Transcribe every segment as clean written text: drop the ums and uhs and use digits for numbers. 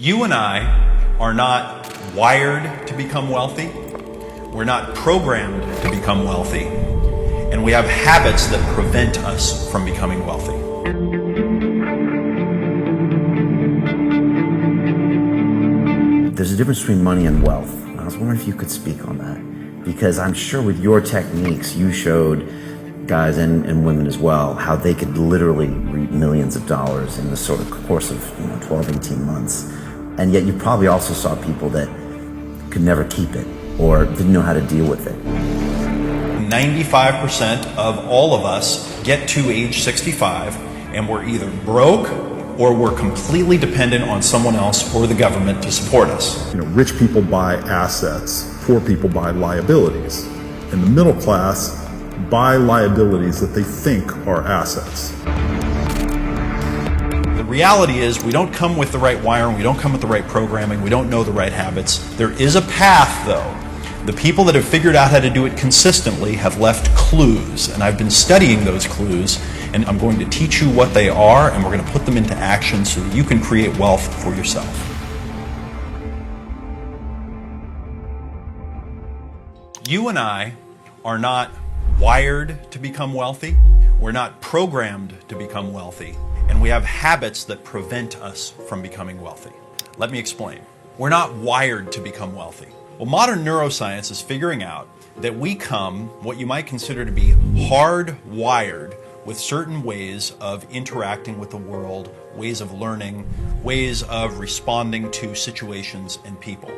You and I are not wired to become wealthy. We're not programmed to become wealthy. And we have habits that prevent us from becoming wealthy. There's a difference between money and wealth. I was wondering if you could speak on that, because I'm sure with your techniques, you showed guys and women as well how they could literally reap millions of dollars in the sort of course of 12, 18 months. And yet you probably also saw people that could never keep it or didn't know how to deal with it. 95% of all of us get to age 65 and we're either broke or we're completely dependent on someone else or the government to support us. Rich people buy assets, poor people buy liabilities. And the middle class buy liabilities that they think are assets. The reality is we don't come with the right wiring, we don't come with the right programming, we don't know the right habits. There is a path though. The people that have figured out how to do it consistently have left clues, and I've been studying those clues, and I'm going to teach you what they are, and we're going to put them into action so that you can create wealth for yourself. You and I are not wired to become wealthy. We're not programmed to become wealthy. And we have habits that prevent us from becoming wealthy. Let me explain. We're not wired to become wealthy. Well, modern neuroscience is figuring out that we come what you might consider to be hardwired with certain ways of interacting with the world, ways of learning, ways of responding to situations and people.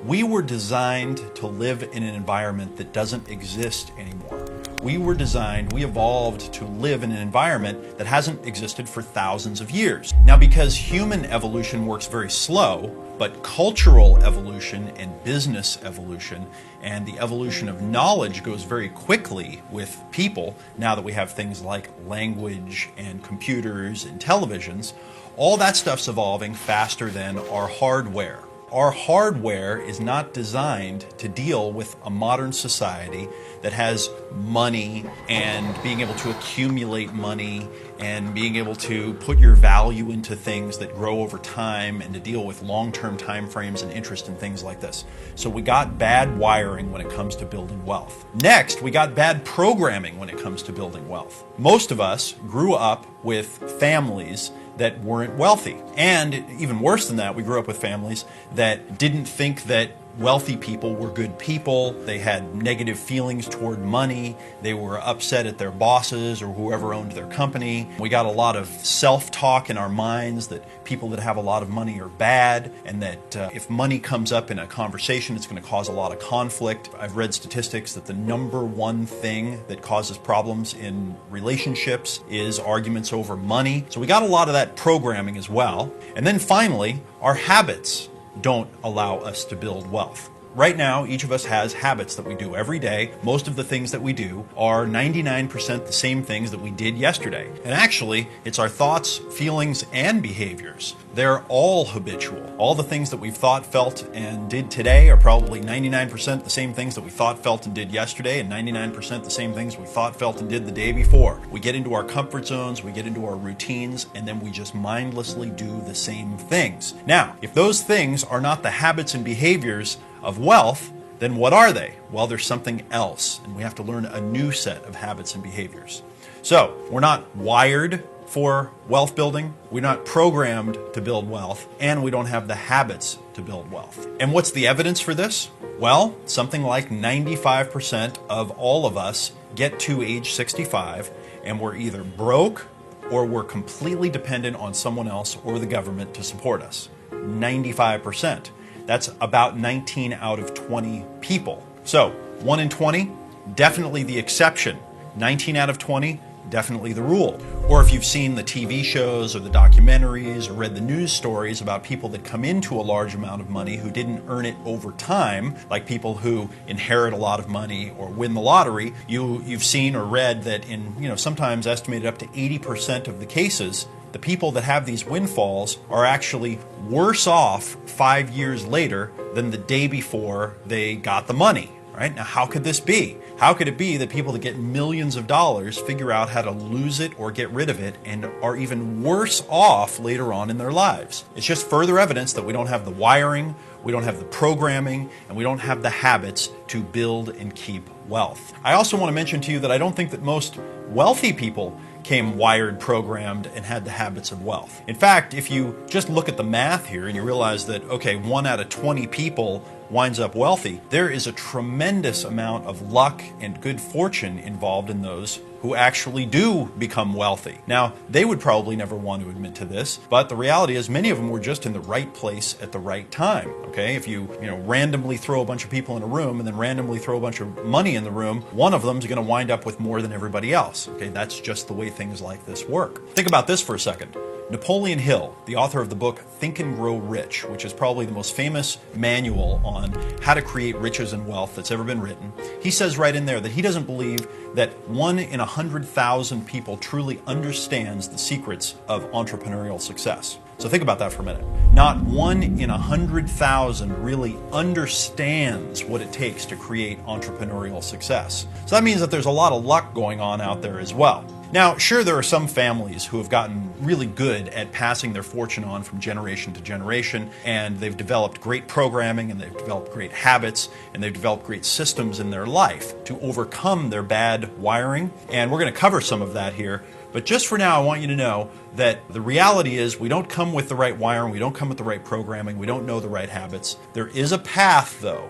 We were designed to live in an environment that doesn't exist anymore. We evolved to live in an environment that hasn't existed for thousands of years. Now, because human evolution works very slow, but cultural evolution and business evolution and the evolution of knowledge goes very quickly with people, now that we have things like language and computers and televisions, all that stuff's evolving faster than our hardware. Our hardware is not designed to deal with a modern society that has money and being able to accumulate money and being able to put your value into things that grow over time and to deal with long-term time frames and interest in things like this. So we got bad wiring when it comes to building wealth. Next, we got bad programming when it comes to building wealth. Most of us grew up with families that weren't wealthy. And even worse than that, we grew up with families that didn't think that wealthy people were good people. They had negative feelings toward money. They were upset at their bosses or whoever owned their company. We got a lot of self-talk in our minds that people that have a lot of money are bad, and that if money comes up in a conversation, it's going to cause a lot of conflict. I've read statistics that the number one thing that causes problems in relationships is arguments over money. So we got a lot of that programming as well. And then finally, our habits don't allow us to build wealth. Right now, each of us has habits that we do every day. Most of the things that we do are 99% the same things that we did yesterday. And actually, it's our thoughts, feelings, and behaviors. They're all habitual. All the things that we've thought, felt, and did today are probably 99% the same things that we thought, felt, and did yesterday, and 99% the same things we thought, felt, and did the day before. We get into our comfort zones, we get into our routines, and then we just mindlessly do the same things. Now, if those things are not the habits and behaviors of wealth, then what are they? Well, there's something else, and we have to learn a new set of habits and behaviors. So, we're not wired for wealth building, we're not programmed to build wealth, and we don't have the habits to build wealth. And what's the evidence for this? Well, something like 95% of all of us get to age 65, and we're either broke or we're completely dependent on someone else or the government to support us. 95%. That's about 19 out of 20 people. So 1 in 20, definitely the exception. 19 out of 20, definitely the rule. Or if you've seen the TV shows or the documentaries or read the news stories about people that come into a large amount of money who didn't earn it over time, like people who inherit a lot of money or win the lottery, you've seen or read that in, sometimes estimated up to 80% of the cases, the people that have these windfalls are actually worse off 5 years later than the day before they got the money. Right? Now, how could this be? How could it be that people that get millions of dollars figure out how to lose it or get rid of it and are even worse off later on in their lives? It's just further evidence that we don't have the wiring, we don't have the programming, and we don't have the habits to build and keep wealth. I also want to mention to you that I don't think that most wealthy people came wired, programmed, and had the habits of wealth. In fact, if you just look at the math here and you realize that, okay, 1 out of 20 people winds up wealthy, there is a tremendous amount of luck and good fortune involved in those who actually do become wealthy. Now, they would probably never want to admit to this, but the reality is many of them were just in the right place at the right time, okay? If you randomly throw a bunch of people in a room and then randomly throw a bunch of money in the room, one of them is going to wind up with more than everybody else, okay? That's just the way things like this work. Think about this for a second. Napoleon Hill, the author of the book Think and Grow Rich, which is probably the most famous manual on how to create riches and wealth that's ever been written, he says right in there that he doesn't believe that 1 in 100,000 people truly understands the secrets of entrepreneurial success. So think about that for a minute. Not 1 in 100,000 really understands what it takes to create entrepreneurial success. So that means that there's a lot of luck going on out there as well. Now, sure, there are some families who have gotten really good at passing their fortune on from generation to generation, and they've developed great programming, and they've developed great habits, and they've developed great systems in their life to overcome their bad wiring. And we're going to cover some of that here. But just for now, I want you to know that the reality is we don't come with the right wiring, we don't come with the right programming, we don't know the right habits. There is a path, though.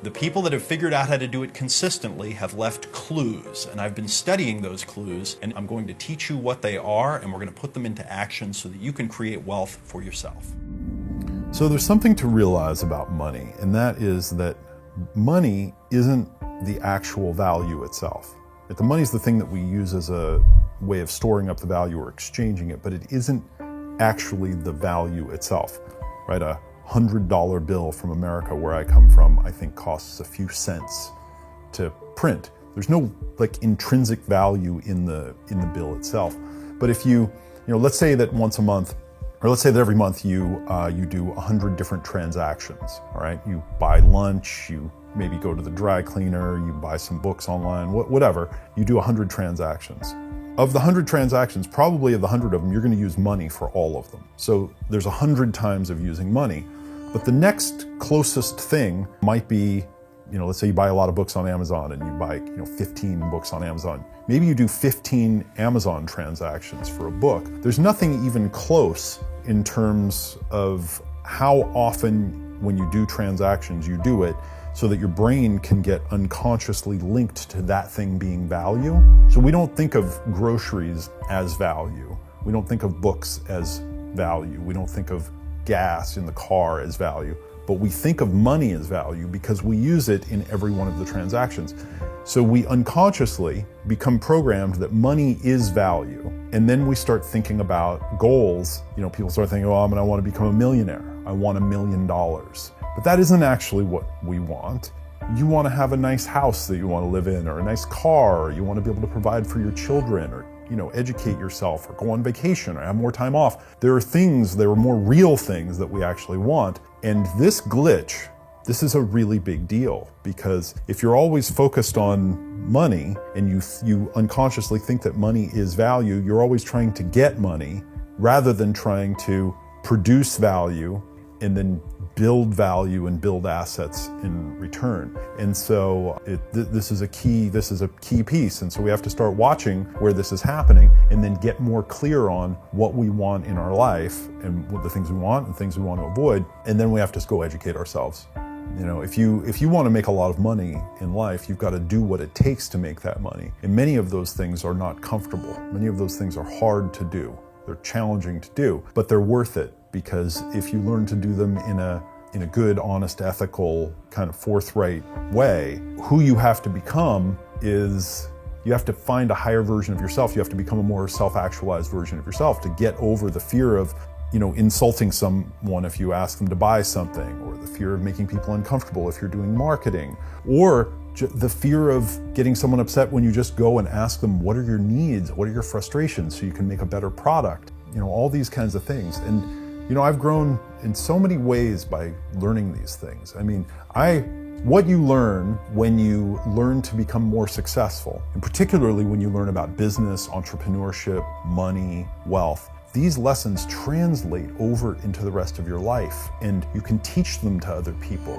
The people that have figured out how to do it consistently have left clues, and I've been studying those clues, and I'm going to teach you what they are, and we're going to put them into action so that you can create wealth for yourself. So there's something to realize about money, and that is that money isn't the actual value itself. The money is the thing that we use as a way of storing up the value or exchanging it, but it isn't actually the value itself, right? A $100 bill from America, where I come from, I think costs a few cents to print. There's no intrinsic value in the bill itself. But if let's say that once a month, or let's say that every month you do 100 different transactions. All right, you buy lunch, you maybe go to the dry cleaner, you buy some books online, whatever. You do 100 transactions. Of the 100 transactions, probably of the 100 of them, you're going to use money for all of them. So there's 100 times of using money. But the next closest thing might be, let's say you buy a lot of books on Amazon and you buy, 15 books on Amazon. Maybe you do 15 Amazon transactions for a book. There's nothing even close in terms of how often when you do transactions, you do it so that your brain can get unconsciously linked to that thing being value. So we don't think of groceries as value. We don't think of books as value. We don't think of gas in the car as value, but we think of money as value because we use it in every one of the transactions. So we unconsciously become programmed that money is value. And then we start thinking about goals. People start thinking, I want to become a millionaire. I want $1 million. But that isn't actually what we want. You want to have a nice house that you want to live in, or a nice car, or you want to be able to provide for your children, or educate yourself, or go on vacation, or have more time off. There are more real things that we actually want. And this glitch, this is a really big deal, because if you're always focused on money and you unconsciously think that money is value, you're always trying to get money rather than trying to produce value and then build value and build assets in return. And so this is a key piece. And so we have to start watching where this is happening and then get more clear on what we want in our life and what the things we want and things we want to avoid. And then we have to go educate ourselves. If you want to make a lot of money in life, you've got to do what it takes to make that money. And many of those things are not comfortable. Many of those things are hard to do. They're challenging to do, but they're worth it, because if you learn to do them in a good, honest, ethical, kind of forthright way, who you have to become is, you have to find a higher version of yourself. You have to become a more self-actualized version of yourself to get over the fear of, insulting someone if you ask them to buy something, or the fear of making people uncomfortable if you're doing marketing, or the fear of getting someone upset when you just go and ask them, what are your needs? What are your frustrations, so you can make a better product? All these kinds of things. And I've grown in so many ways by learning these things. I what you learn when you learn to become more successful, and particularly when you learn about business, entrepreneurship, money, wealth, these lessons translate over into the rest of your life, and you can teach them to other people.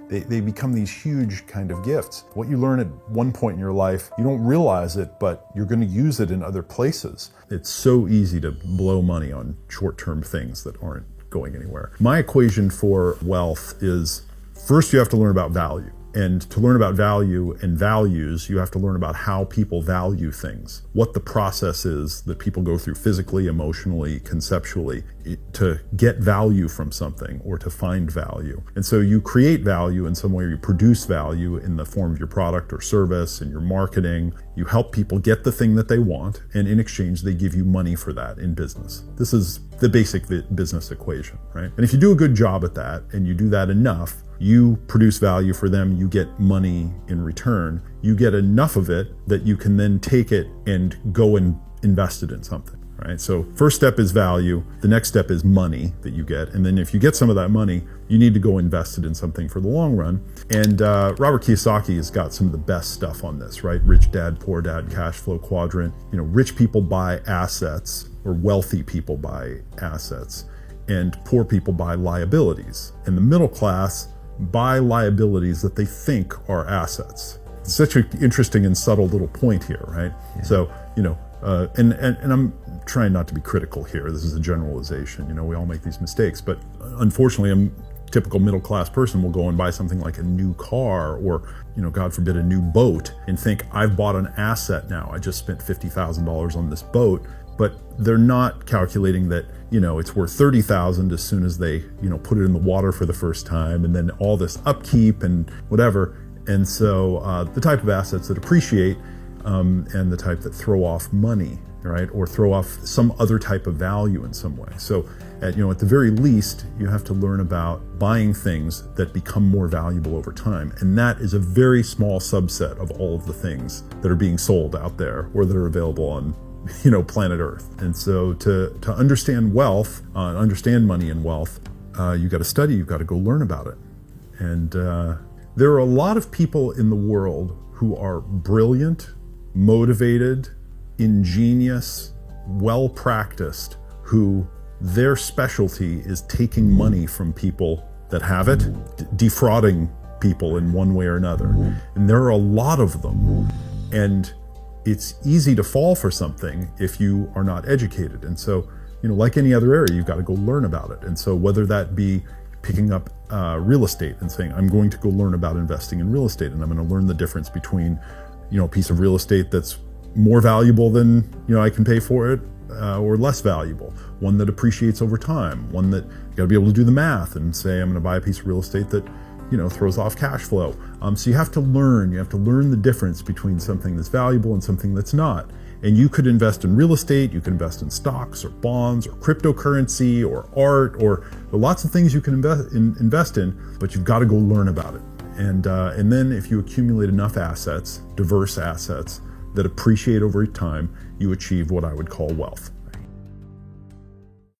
They become these huge kind of gifts. What you learn at one point in your life, you don't realize it, but you're going to use it in other places. It's so easy to blow money on short-term things that aren't going anywhere. My equation for wealth is, first you have to learn about value. And to learn about value and values, you have to learn about how people value things, what the process is that people go through physically, emotionally, conceptually, to get value from something or to find value. And so you create value in some way, or you produce value in the form of your product or service and your marketing. You help people get the thing that they want, and in exchange, they give you money for that in business. This is the basic business equation, right? And if you do a good job at that, and you do that enough, you produce value for them, you get money in return. You get enough of it that you can then take it and go and invest it in something, right? So first step is value. The next step is money that you get. And then if you get some of that money, you need to go invest it in something for the long run. And Robert Kiyosaki has got some of the best stuff on this, right? Rich Dad, Poor Dad, cash flow quadrant. You know, rich people buy assets, or wealthy people buy assets, and poor people buy liabilities. And the middle class buy liabilities that they think are assets. It's such an interesting and subtle little point here, right? Yeah. So, you know, and I'm trying not to be critical here. This is a generalization. You know, we all make these mistakes, but unfortunately, a typical middle class person will go and buy something like a new car, or, you know, God forbid, a new boat, and think, I've bought an asset now. I just spent $50,000 on this boat. But they're not calculating that, you know, it's worth $30,000 as soon as they, you know, put it in the water for the first time, and then all this upkeep and whatever. And so the type of assets that appreciate and the type that throw off money, right, or throw off some other type of value in some way. So at the very least, you have to learn about buying things that become more valuable over time. And that is a very small subset of all of the things that are being sold out there or that are available on, you know, planet Earth. And so to understand wealth, understand money and wealth, you got to study, you've got to go learn about it. And there are a lot of people in the world who are brilliant, motivated, ingenious, well-practiced, who their specialty is taking money from people that have it, defrauding people in one way or another. And there are a lot of them. And it's easy to fall for something if you are not educated. And so, you know, like any other area, you've got to go learn about it. And so whether that be picking up real estate and saying, I'm going to go learn about investing in real estate, and I'm going to learn the difference between, you know, a piece of real estate that's more valuable than, you know, I can pay for it, or less valuable, one that appreciates over time, one that you got to be able to do the math and say, I'm going to buy a piece of real estate that, you know, throws off cash flow. So you have to learn the difference between something that's valuable and something that's not. And you could invest in real estate, you can invest in stocks or bonds or cryptocurrency or art, or there are lots of things you can invest in, but you've got to go learn about it. And then if you accumulate enough assets, diverse assets that appreciate over time, you achieve what I would call wealth.